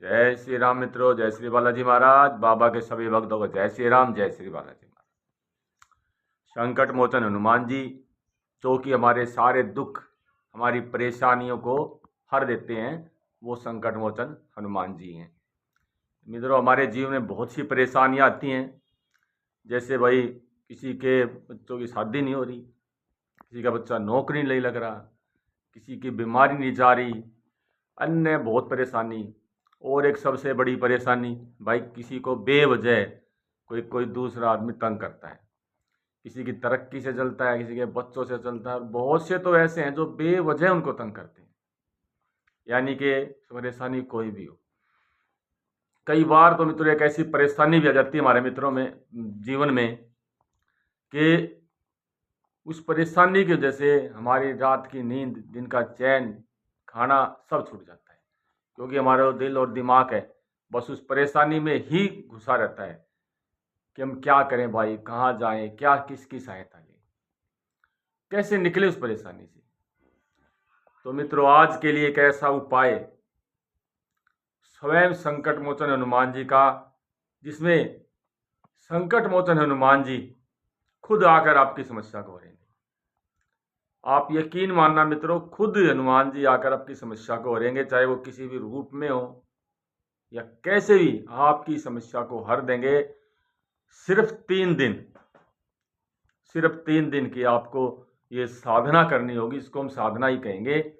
जय श्री राम मित्रों, जय श्री बालाजी महाराज। बाबा के सभी भक्तों को जय श्री राम, जय श्री बालाजी महाराज। संकट मोचन हनुमान जी, जो कि हमारे सारे दुख, हमारी परेशानियों को हर देते हैं, वो संकट मोचन हनुमान जी हैं। मित्रों, हमारे जीवन में बहुत सी परेशानियां आती हैं। जैसे भाई किसी के बच्चों की शादी नहीं हो रही, किसी का बच्चा नौकरी नहीं लग रहा, किसी की बीमारी नहीं जा रही, अन्य बहुत परेशानी। और एक सबसे बड़ी परेशानी भाई, किसी को बेवजह कोई दूसरा आदमी तंग करता है। किसी की तरक्की से चलता है, किसी के बच्चों से चलता है। बहुत से तो ऐसे हैं जो बेवजह उनको तंग करते हैं, यानी कि परेशानी कोई भी हो। कई बार तो मित्रों एक ऐसी परेशानी भी आ जाती है हमारे मित्रों में जीवन में कि उस परेशानी की वजह से हमारी रात की नींद, दिन का चैन, खाना सब छूट जाता है। क्योंकि हमारा दिल और दिमाग है बस उस परेशानी में ही घुसा रहता है कि हम क्या करें भाई, कहाँ जाएं, क्या किसकी सहायता लें, कैसे निकले उस परेशानी से। तो मित्रों, आज के लिए एक ऐसा उपाय स्वयं संकट मोचन हनुमान जी का, जिसमें संकट मोचन हनुमान जी खुद आकर आपकी समस्या को हरेंगे। आप यकीन मानना मित्रों, खुद हनुमान जी आकर आपकी समस्या को हरेंगे, चाहे वो किसी भी रूप में हो या कैसे भी आपकी समस्या को हर देंगे। सिर्फ 3 दिन की आपको ये साधना करनी होगी, इसको हम साधना ही कहेंगे।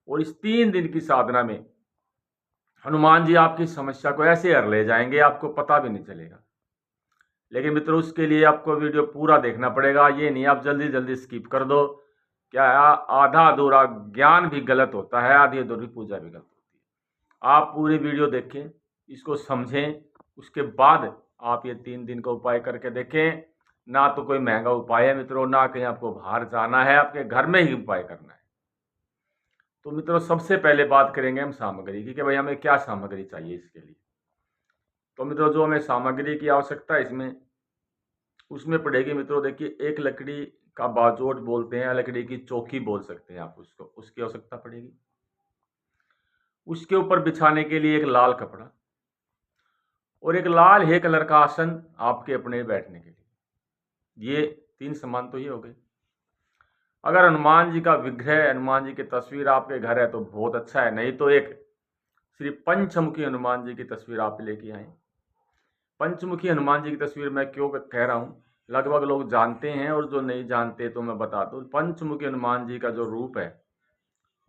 और इस 3 दिन की साधना में हनुमान जी आपकी समस्या को ऐसे हर ले जाएंगे, आपको पता भी नहीं चलेगा। लेकिन मित्रों, उसके लिए आपको वीडियो पूरा देखना पड़ेगा। ये नहीं आप जल्दी जल्दी स्किप कर दो। क्या आधा अधूरा ज्ञान भी गलत होता है, आधी अधूरी पूजा भी गलत होती है। आप पूरी वीडियो देखें, इसको समझें, उसके बाद आप ये 3 दिन का उपाय करके देखें। ना तो कोई महंगा उपाय है मित्रों, ना कहीं आपको बाहर जाना है, आपके घर में ही उपाय करना है। तो मित्रों, सबसे पहले बात करेंगे हम सामग्री की कि भाई हमें क्या सामग्री चाहिए इसके लिए। तो मित्रों, जो हमें सामग्री की आवश्यकता है उसमें पड़ेगी मित्रों, देखिए, एक लकड़ी का बाजोट बोलते हैं, लकड़ी की चौकी बोल सकते हैं आप उसको, उसकी आवश्यकता पड़ेगी। उसके ऊपर बिछाने के लिए एक लाल कपड़ा और एक लाल हे कलर का आसन आपके अपने बैठने के लिए। ये 3 सामान तो ये हो गए। अगर हनुमान जी का विग्रह, हनुमान जी की तस्वीर आपके घर है तो बहुत अच्छा है, नहीं तो एक श्री पंचमुखी हनुमान जी की तस्वीर आप लेके आए। पंचमुखी हनुमान जी की तस्वीर मैं क्यों कह रहा हूँ, लगभग लोग जानते हैं, और जो नहीं जानते तो मैं बता दूँ। पंचमुखी हनुमान जी का जो रूप है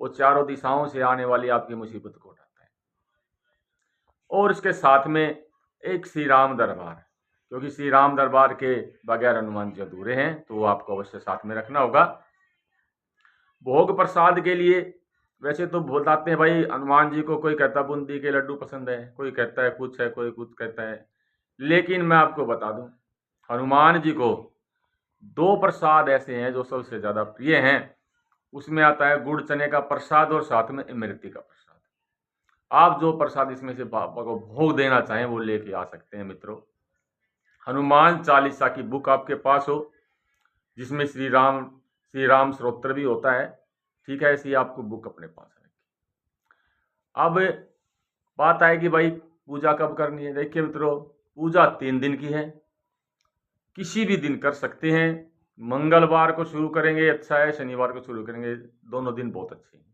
वो चारों दिशाओं से आने वाली आपकी मुसीबत को उठाता है। और इसके साथ में एक श्री राम दरबार, क्योंकि श्री राम दरबार के बगैर हनुमान जी अधूरे हैं, तो वो आपको अवश्य साथ में रखना होगा। भोग प्रसाद के लिए वैसे तो बताते हैं भाई, हनुमान जी को कोई कहता है बूंदी के लड्डू पसंद है, कोई कहता है कुछ है, कोई कुछ कहता है। लेकिन मैं आपको बता दूं, हनुमान जी को 2 प्रसाद ऐसे हैं जो सबसे ज़्यादा प्रिय हैं। उसमें आता है गुड़ चने का प्रसाद और साथ में इमरती का प्रसाद। आप जो प्रसाद इसमें से बाबा को भोग देना चाहें वो लेके आ सकते हैं मित्रों। हनुमान चालीसा की बुक आपके पास हो, जिसमें श्री राम स्तोत्र भी होता है, ठीक है, ऐसी आपको बुक अपने पास रखी। अब बात आएगी भाई पूजा कब करनी है। देखिए मित्रों, पूजा 3 दिन की है, किसी भी दिन कर सकते हैं। मंगलवार को शुरू करेंगे अच्छा है, शनिवार को शुरू करेंगे, दोनों दिन बहुत अच्छे हैं।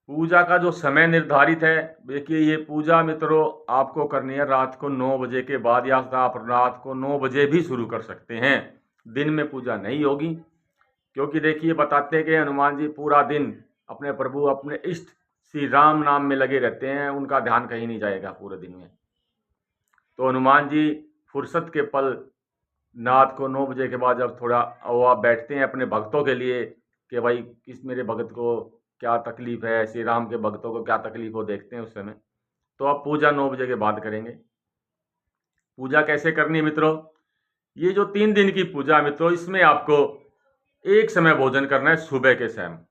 पूजा का जो समय निर्धारित है, देखिए, ये पूजा मित्रों आपको करनी है रात को 9 बजे के बाद, या आप रात को 9 बजे भी शुरू कर सकते हैं। दिन में पूजा नहीं होगी, क्योंकि देखिए बताते हैं कि हनुमान जी पूरा दिन अपने प्रभु, अपने इष्ट श्री राम नाम में लगे रहते हैं, उनका ध्यान कहीं नहीं जाएगा पूरे दिन में। तो हनुमान जी फुर्सत के पल रात को 9 बजे के बाद जब थोड़ा वो आप बैठते हैं अपने भक्तों के लिए कि भाई किस मेरे भगत को क्या तकलीफ है, श्री राम के भक्तों को क्या तकलीफ हो, देखते हैं उस समय। तो आप पूजा 9 बजे के बाद करेंगे। पूजा कैसे करनी है मित्रों, ये जो 3 दिन की पूजा मित्रों, इसमें आपको एक समय भोजन करना है, सुबह के समय।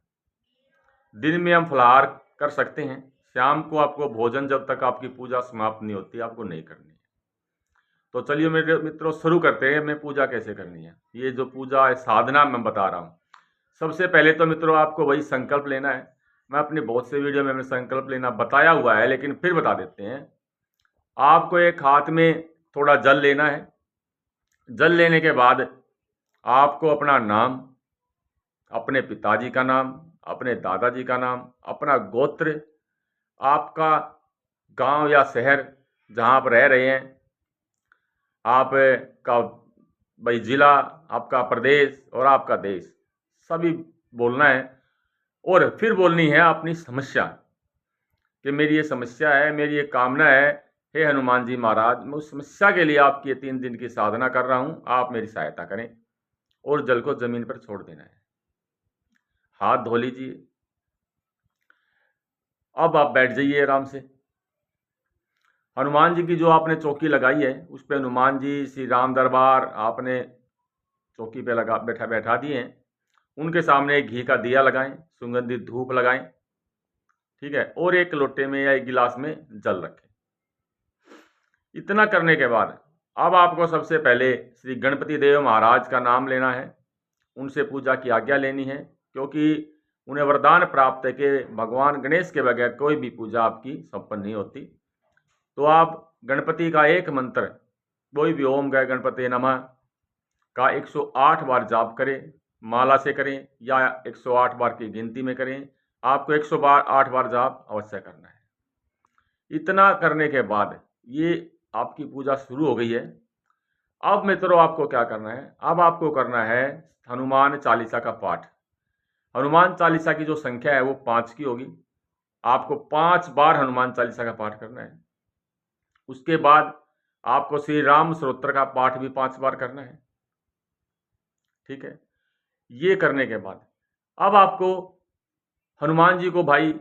दिन में हम फलाहार कर सकते हैं, शाम को आपको भोजन जब तक आपकी पूजा समाप्त नहीं होती आपको नहीं करनी है। तो चलिए मेरे मित्रों शुरू करते हैं, मैं पूजा कैसे करनी है। ये जो पूजा है साधना मैं बता रहा हूँ। सबसे पहले तो मित्रों आपको वही संकल्प लेना है मैं अपने बहुत से वीडियो में मैंने संकल्प लेना बताया हुआ है, लेकिन फिर बता देते हैं। आपको एक हाथ में थोड़ा जल लेना है। जल लेने के बाद आपको अपना नाम, अपने पिताजी का नाम, अपने दादाजी का नाम, अपना गोत्र, आपका गांव या शहर जहां आप रह रहे हैं, आपका भाई जिला, आपका प्रदेश और आपका देश, सभी बोलना है। और फिर बोलनी है अपनी समस्या कि मेरी ये समस्या है, मेरी ये कामना है, हे हनुमान जी महाराज, मैं उस समस्या के लिए आपकी ये 3 दिन की साधना कर रहा हूँ, आप मेरी सहायता करें। और जल को जमीन पर छोड़ देना है। हाथ धो लीजिए। अब आप बैठ जाइए आराम से। हनुमान जी की जो आपने चौकी लगाई है उस पे हनुमान जी, श्री राम दरबार आपने चौकी पे बैठा दिए हैं। उनके सामने एक घी का दिया लगाएं, सुगंधित धूप लगाएं, ठीक है, और एक लोटे में या एक गिलास में जल रखें। इतना करने के बाद अब आपको सबसे पहले श्री गणपति देव महाराज का नाम लेना है, उनसे पूजा की आज्ञा लेनी है, क्योंकि उन्हें वरदान प्राप्त है कि भगवान गणेश के बगैर कोई भी पूजा आपकी संपन्न नहीं होती। तो आप गणपति का एक मंत्र, कोई भी ओम गए गणपति नमः का 108 बार जाप करें, माला से करें या 108 बार की गिनती में करें, आपको 108 बार जाप अवश्य करना है। इतना करने के बाद ये आपकी पूजा शुरू हो गई है। अब मित्रों आपको क्या करना है, अब आपको करना है हनुमान चालीसा का पाठ। हनुमान चालीसा की जो संख्या है वो 5 की होगी। आपको 5 बार हनुमान चालीसा का पाठ करना है। उसके बाद आपको श्री राम स्तोत्र का पाठ भी 5 बार करना है, ठीक है। ये करने के बाद अब आपको हनुमान जी को भाई,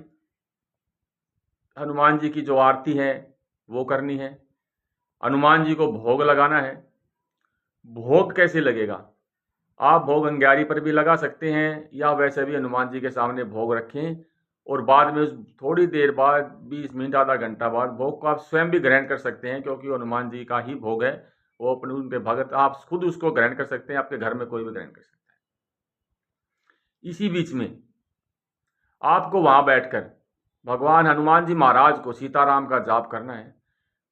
हनुमान जी की जो आरती है वो करनी है। हनुमान जी को भोग लगाना है। भोग कैसे लगेगा, आप भोग अंगारी पर भी लगा सकते हैं या वैसे भी हनुमान जी के सामने भोग रखें और बाद में उस थोड़ी देर बाद 20 मिनट आधा घंटा बाद भोग को आप स्वयं भी ग्रहण कर सकते हैं, क्योंकि हनुमान जी का ही भोग है, वो अपने उनके भगत, आप खुद उसको ग्रहण कर सकते हैं, आपके घर में कोई भी ग्रहण कर सकता है। इसी बीच में आपको वहां बैठकर भगवान हनुमान जी महाराज को सीताराम का जाप करना है।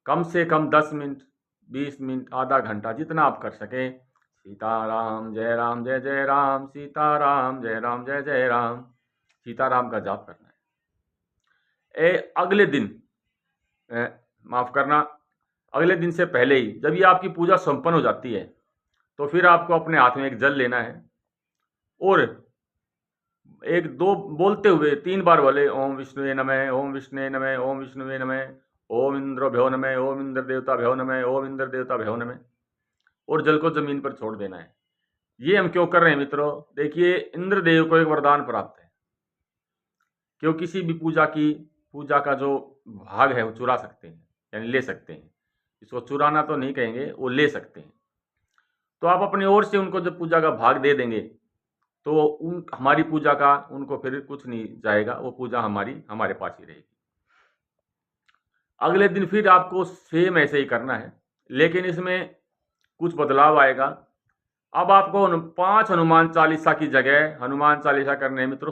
कम से कम 10 मिनट, 20 मिनट, आधा घंटा, जितना आप कर सकें। सीताराम जय राम जय जय राम, सीताराम जय राम जय जय राम, सीताराम का जाप करना है। अगले दिन, माफ करना, अगले दिन से पहले ही जब ये आपकी पूजा संपन्न हो जाती है तो फिर आपको अपने हाथ में एक जल लेना है और एक दो बोलते हुए 3 बार बोले, ओम विष्णुवे नमः, ओम विष्णुवे नमः, ओम विष्णुवे नमः, ओम इंद्र भ्यो नमः, ओम इंद्र देवता भ्यो नमः, ओम इंद्र देवता भ्यो नमः, और जल को जमीन पर छोड़ देना है। ये हम क्यों कर रहे हैं मित्रों, देखिए इंद्रदेव को एक वरदान प्राप्त है कि वो किसी भी पूजा का जो भाग है वो चुरा सकते हैं, यानी ले सकते हैं। इसको चुराना तो नहीं कहेंगे, वो ले सकते हैं। तो आप अपनी ओर से उनको जब पूजा का भाग दे देंगे तो हमारी पूजा का उनको फिर कुछ नहीं जाएगा, वो पूजा हमारे पास ही रहेगी। अगले दिन फिर आपको सेम ऐसे ही करना है, लेकिन इसमें कुछ बदलाव आएगा। अब आपको 5 हनुमान चालीसा की जगह हनुमान चालीसा करने में मित्रों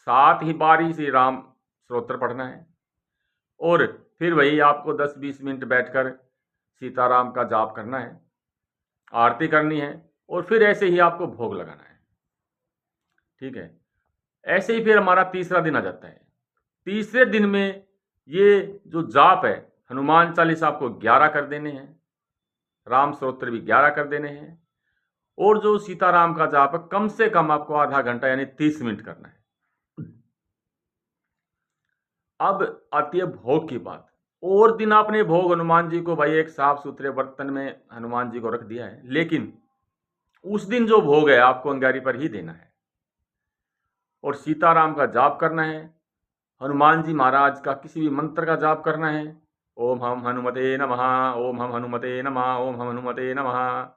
7 ही बारी श्री राम स्तोत्र पढ़ना है और फिर वही आपको 10-20 मिनट बैठकर सीताराम का जाप करना है, आरती करनी है और फिर ऐसे ही आपको भोग लगाना है, ठीक है। ऐसे ही फिर हमारा तीसरा दिन आ जाता है। तीसरे दिन में ये जो जाप है, हनुमान चालीसा आपको 11 कर देने हैं, राम स्तोत्र भी 11 कर देने हैं और जो सीताराम का जाप है कम से कम आपको आधा घंटा यानी 30 मिनट करना है। अब आती है भोग की बात। और दिन आपने भोग हनुमान जी को भाई एक साफ सुथरे बर्तन में हनुमान जी को रख दिया है, लेकिन उस दिन जो भोग है आपको अंगारी पर ही देना है और सीताराम का जाप करना है। हनुमान जी महाराज का किसी भी मंत्र का जाप करना है, ओम हम हनुमते नमः, ओम हम हनुमते नमः, ओम हम हनुमते नमः,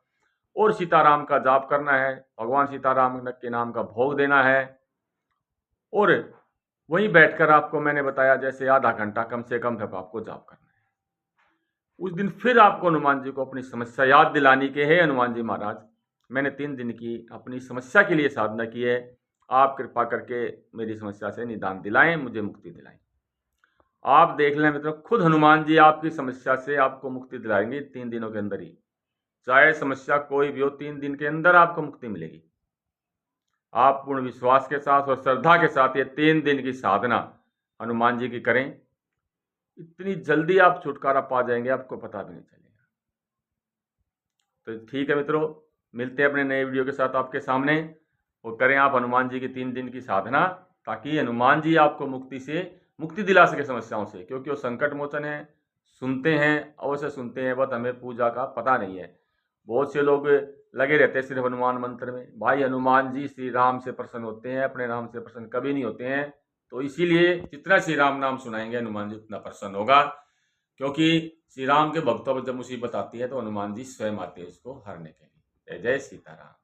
और सीताराम का जाप करना है, भगवान सीताराम के नाम का भोग देना है और वहीं बैठकर आपको मैंने बताया जैसे आधा घंटा कम से कम तक आपको जाप करना है। उस दिन फिर आपको हनुमान जी को अपनी समस्या याद दिलानी के है, हनुमान जी महाराज मैंने 3 दिन की अपनी समस्या के लिए साधना की है, आप कृपा करके मेरी समस्या से निदान दिलाएं, मुझे मुक्ति दिलाएं। आप देख लें मित्रों, खुद हनुमान जी आपकी समस्या से आपको मुक्ति दिलाएंगे 3 दिनों के अंदर ही। चाहे समस्या कोई भी हो, 3 दिन के अंदर आपको मुक्ति मिलेगी। आप पूर्ण विश्वास के साथ और श्रद्धा के साथ ये 3 दिन की साधना हनुमान जी की करें। इतनी जल्दी आप छुटकारा पा जाएंगे, आपको पता भी नहीं चलेगा। तो ठीक है मित्रों, मिलते हैं अपने नए वीडियो के साथ आपके सामने। और करें आप हनुमान जी की 3 दिन की साधना, ताकि हनुमान जी आपको मुक्ति दिला सके समस्याओं से, क्योंकि वो संकट मोचन है। सुनते हैं, अवश्य सुनते हैं, बस हमें पूजा का पता नहीं है। बहुत से लोग लगे रहते हैं सिर्फ हनुमान मंत्र में। भाई हनुमान जी श्री राम से प्रसन्न होते हैं, अपने नाम से प्रसन्न कभी नहीं होते हैं। तो इसीलिए जितना श्री राम नाम सुनाएंगे हनुमान जी उतना प्रसन्न होगा, क्योंकि श्री राम के भक्तों पर जब मुसीबत आती है तो हनुमान जी स्वयं आते हैं इसको हरने के लिए। जय जय सीताराम।